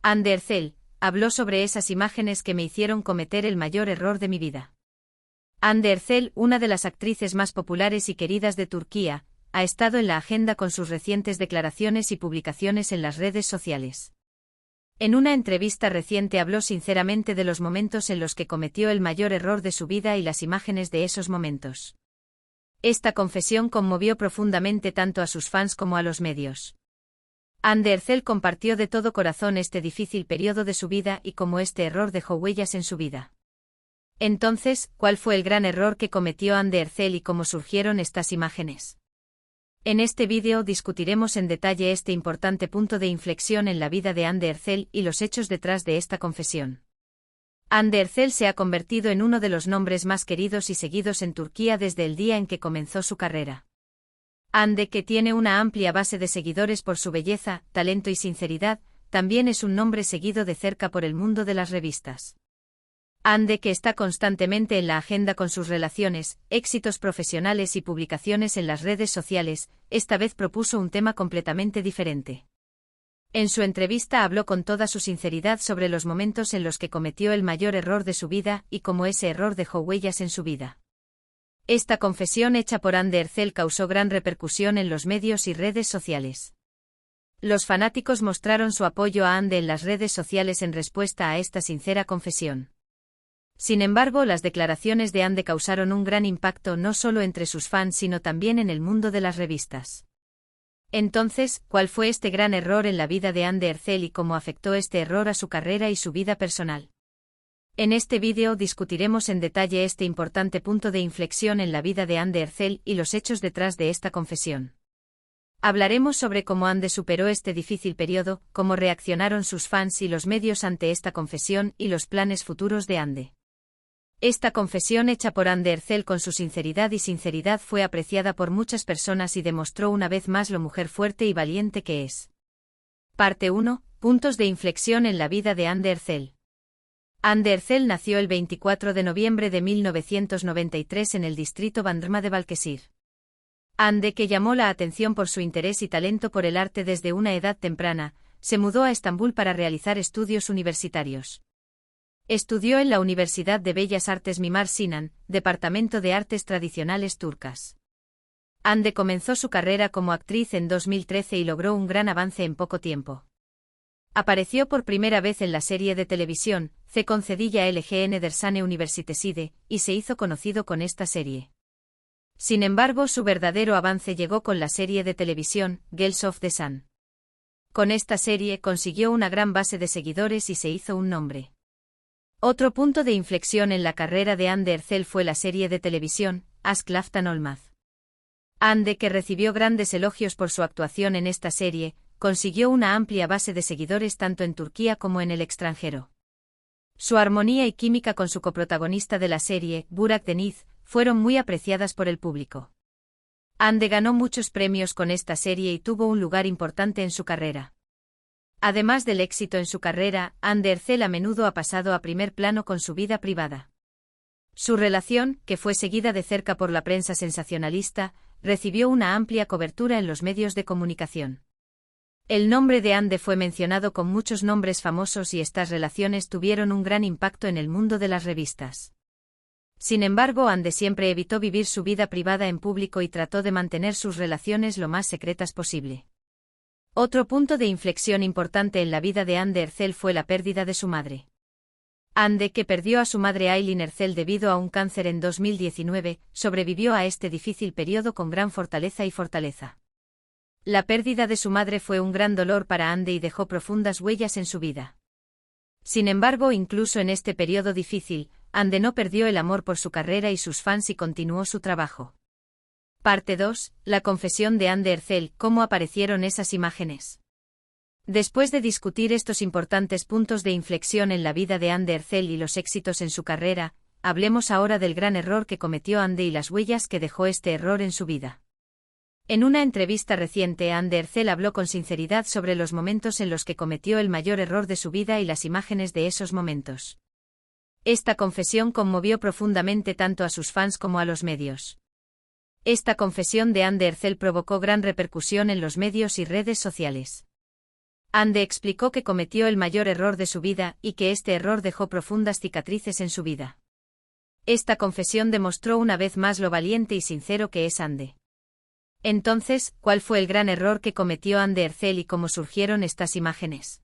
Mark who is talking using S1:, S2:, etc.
S1: Andercel habló sobre esas imágenes que me hicieron cometer el mayor error de mi vida. Andercel, una de las actrices más populares y queridas de Turquía, ha estado en la agenda con sus recientes declaraciones y publicaciones en las redes sociales. En una entrevista reciente habló sinceramente de los momentos en los que cometió el mayor error de su vida y las imágenes de esos momentos. Esta confesión conmovió profundamente tanto a sus fans como a los medios. Andercel compartió de todo corazón este difícil periodo de su vida y cómo este error dejó huellas en su vida. Entonces, ¿cuál fue el gran error que cometió Andercel y cómo surgieron estas imágenes? En este vídeo discutiremos en detalle este importante punto de inflexión en la vida de Andercel y los hechos detrás de esta confesión. Andercel se ha convertido en uno de los nombres más queridos y seguidos en Turquía desde el día en que comenzó su carrera. Hande, que tiene una amplia base de seguidores por su belleza, talento y sinceridad, también es un nombre seguido de cerca por el mundo de las revistas. Hande, que está constantemente en la agenda con sus relaciones, éxitos profesionales y publicaciones en las redes sociales, esta vez propuso un tema completamente diferente. En su entrevista habló con toda su sinceridad sobre los momentos en los que cometió el mayor error de su vida y cómo ese error dejó huellas en su vida. Esta confesión hecha por Andercel causó gran repercusión en los medios y redes sociales. Los fanáticos mostraron su apoyo a Hande en las redes sociales en respuesta a esta sincera confesión. Sin embargo, las declaraciones de Hande causaron un gran impacto no solo entre sus fans sino también en el mundo de las revistas. Entonces, ¿cuál fue este gran error en la vida de Andercel y cómo afectó este error a su carrera y su vida personal? En este vídeo discutiremos en detalle este importante punto de inflexión en la vida de Andercel y los hechos detrás de esta confesión. Hablaremos sobre cómo Hande superó este difícil periodo, cómo reaccionaron sus fans y los medios ante esta confesión y los planes futuros de Hande. Esta confesión hecha por Andercel con su sinceridad fue apreciada por muchas personas y demostró una vez más lo mujer fuerte y valiente que es. Parte 1. Puntos de inflexión en la vida de Andercel. Andercel nació el 24 de noviembre de 1993 en el distrito Bandırma de Balıkesir. Hande, que llamó la atención por su interés y talento por el arte desde una edad temprana, se mudó a Estambul para realizar estudios universitarios. Estudió en la Universidad de Bellas Artes Mimar Sinan, Departamento de Artes Tradicionales Turcas. Hande comenzó su carrera como actriz en 2013 y logró un gran avance en poco tiempo. Apareció por primera vez en la serie de televisión, Se concedilla LGN Dersane Universiteside, y se hizo conocido con esta serie. Sin embargo, su verdadero avance llegó con la serie de televisión, Girls of the Sun. Con esta serie consiguió una gran base de seguidores y se hizo un nombre. Otro punto de inflexión en la carrera de Andercel fue la serie de televisión, Aşk Laftan Olmaz. Hande, que recibió grandes elogios por su actuación en esta serie, consiguió una amplia base de seguidores tanto en Turquía como en el extranjero. Su armonía y química con su coprotagonista de la serie, Burak Deniz, fueron muy apreciadas por el público. Hande ganó muchos premios con esta serie y tuvo un lugar importante en su carrera. Además del éxito en su carrera, Andercel a menudo ha pasado a primer plano con su vida privada. Su relación, que fue seguida de cerca por la prensa sensacionalista, recibió una amplia cobertura en los medios de comunicación. El nombre de Hande fue mencionado con muchos nombres famosos y estas relaciones tuvieron un gran impacto en el mundo de las revistas. Sin embargo, Hande siempre evitó vivir su vida privada en público y trató de mantener sus relaciones lo más secretas posible. Otro punto de inflexión importante en la vida de Andercel fue la pérdida de su madre. Hande, que perdió a su madre Aylin Ercel debido a un cáncer en 2019, sobrevivió a este difícil periodo con gran fortaleza y fortaleza. La pérdida de su madre fue un gran dolor para Hande y dejó profundas huellas en su vida. Sin embargo, incluso en este periodo difícil, Hande no perdió el amor por su carrera y sus fans y continuó su trabajo. Parte 2. La confesión de Andercel, ¿cómo aparecieron esas imágenes? Después de discutir estos importantes puntos de inflexión en la vida de Andercel y los éxitos en su carrera, hablemos ahora del gran error que cometió Hande y las huellas que dejó este error en su vida. En una entrevista reciente, Andercel habló con sinceridad sobre los momentos en los que cometió el mayor error de su vida y las imágenes de esos momentos. Esta confesión conmovió profundamente tanto a sus fans como a los medios. Esta confesión de Andercel provocó gran repercusión en los medios y redes sociales. Ande explicó que cometió el mayor error de su vida y que este error dejó profundas cicatrices en su vida. Esta confesión demostró una vez más lo valiente y sincero que es Ande. Entonces, ¿cuál fue el gran error que cometió Ande Ercel y cómo surgieron estas imágenes?